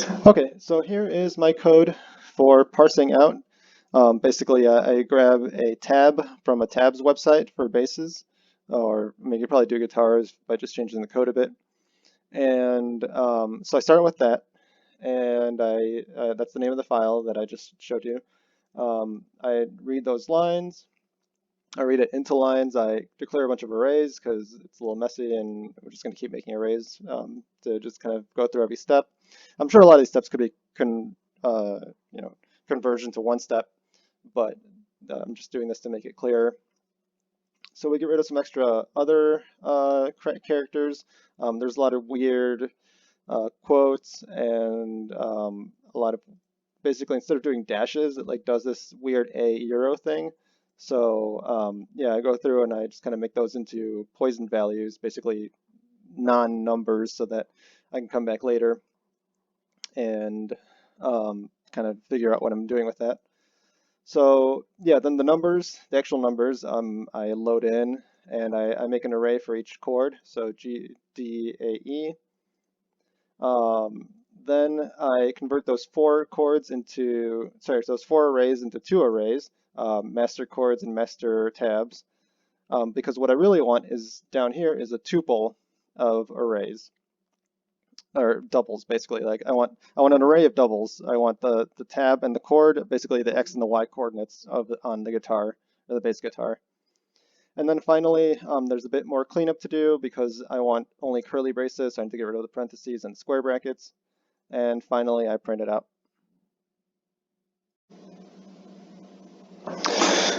Okay, so here is my code for parsing out. Basically, I grab a tab from a tabs website for basses, or I mean, you could probably do guitars by just changing the code a bit. And so I start with that, and that's the name of the file that I just showed you. I read those lines. I read it into lines. I declare a bunch of arrays because it's a little messy, and we're just going to keep making arrays to just kind of go through every step. I'm sure a lot of these steps could be uh, you know, conversion to one step, but I'm just doing this to make it clear. So we get rid of some extra other characters. There's a lot of weird quotes and a lot of basically instead of doing dashes, it like does this weird a euro thing. So yeah, I go through and I just kind of make those into poison values, basically non-numbers, so that I can come back later and kind of figure out what I'm doing with that. So yeah, then the numbers, the actual numbers, I load in and I make an array for each chord. So G, D, A, E. Um, then I convert those four chords into, sorry, those four arrays into two arrays, master chords and master tabs, because what I really want is down here is a tuple of arrays or doubles, basically. Like I want an array of doubles. I want the tab and the chord, basically the x and the y coordinates of on the guitar or the bass guitar. And then finally, there's a bit more cleanup to do because I want only curly braces, so I need to get rid of the parentheses and square brackets. And finally, I print it out.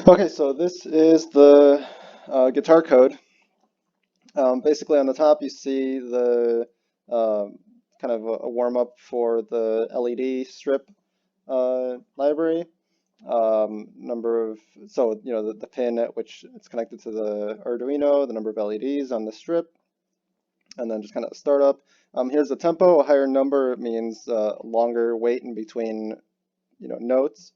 Okay, so this is the guitar code. Basically, on the top, you see the kind of a warm-up for the LED strip library. Number of, so, you know, the pin at which it's connected to the Arduino, the number of LEDs on the strip, and then just kind of startup. Here's the tempo. A higher number means longer wait in between, you know, notes.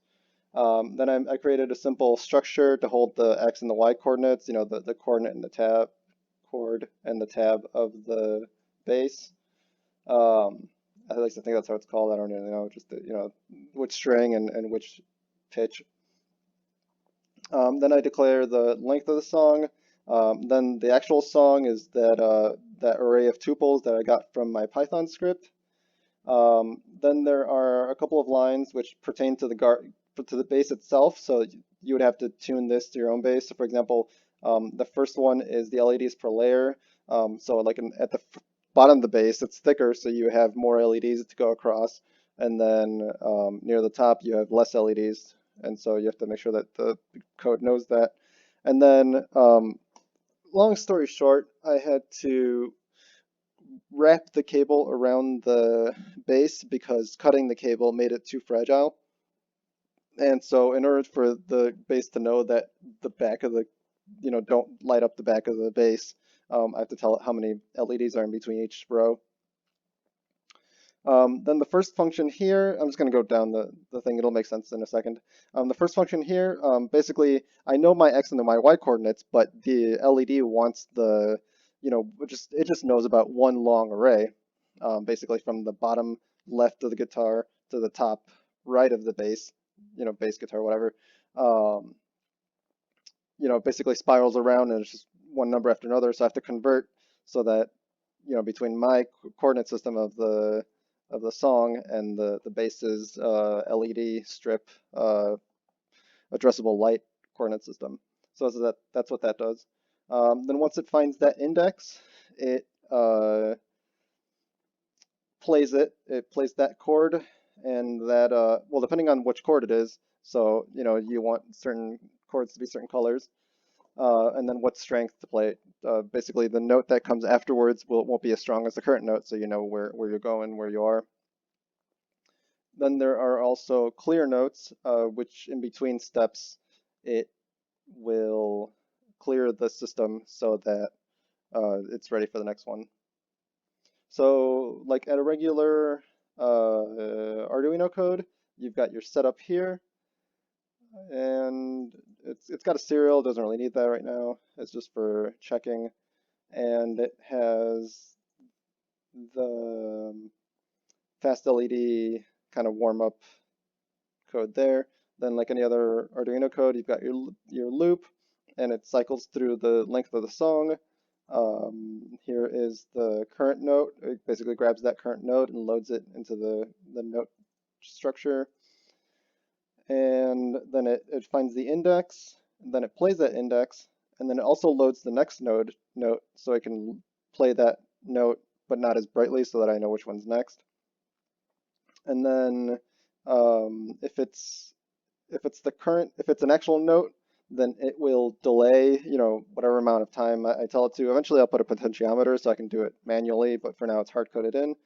Then I created a simple structure to hold the x and the y coordinates, you know, the coordinate and the tab, chord and the tab of the bass. At least I think that's how it's called. I don't really know, just the, you know, which string and which pitch. Then I declare the length of the song. Then the actual song is that array of tuples that I got from my Python script. Then there are a couple of lines which pertain to the bass itself. So you would have to tune this to your own bass. So for example, the first one is the LEDs per layer. So like at the bottom of the bass, it's thicker, so you have more LEDs to go across. And then near the top, you have less LEDs. And so you have to make sure that the code knows that. And then, long story short, I had to wrap the cable around the base because cutting the cable made it too fragile. And so in order for the base to know that the back of the, you know, don't light up the back of the base, I have to tell it how many LEDs are in between each row. Then the first function here, I'm just going to go down the thing, it'll make sense in a second. The first function here, basically, I know my x and my y coordinates, but the LED wants the, you know, it just knows about one long array, basically from the bottom left of the guitar to the top right of the bass, you know, bass guitar, whatever. Um, you know, basically spirals around and it's just one number after another, so I have to convert so that, you know, between my coordinate system of the song and the bass's LED strip addressable light coordinate system. So that's what that does. Then once it finds that index, it plays it. It plays that chord and that well, depending on which chord it is. So you know you want certain chords to be certain colors, and then what strength to play. Basically, the note that comes afterwards won't be as strong as the current note, so you know where you're going, where you are. Then there are also clear notes, which in between steps, it will clear the system so that it's ready for the next one. So like at a regular Arduino code, you've got your setup here, and it's got a serial, doesn't really need that right now. It's just for checking. And it has the fast LED kind of warm up code there. Then like any other Arduino code, you've got your loop, and it cycles through the length of the song. Here is the current note. It basically grabs that current note and loads it into the note structure. And then it finds the index, and then it plays that index, and then it also loads the next note so it can play that note, but not as brightly so that I know which one's next. And then if it's if it's an actual note, then it will delay, whatever amount of time I tell it to. Eventually I'll put a potentiometer so I can do it manually, but for now it's hard coded in.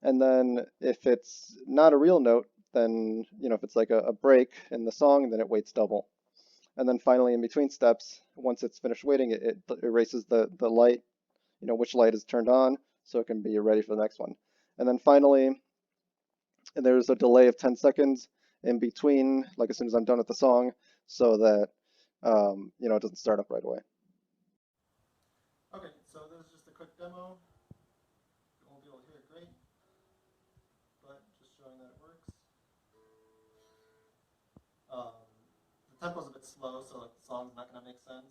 And then if it's not a real note, then, if it's like a break in the song, then it waits double. And then finally, in between steps, once it's finished waiting, it erases the light, which light is turned on, so it can be ready for the next one. And then finally, there's a delay of 10 seconds in between, like as soon as I'm done with the song, so that, it doesn't start up right away. Okay, so this is just a quick demo. You won't be able to hear it great, but just showing that it works. The tempo's a bit slow, so like, the song's not going to make sense.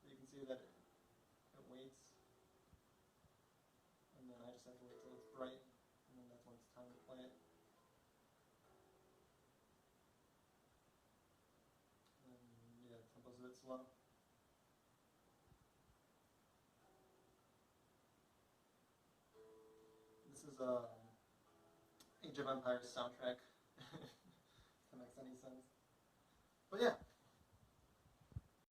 You can see that it waits, and then I just have to wait till it's bright, and then that's when it's time to play it. And yeah, the tempo's a bit slow. This is Age of Empires soundtrack, if that makes any sense. But yeah.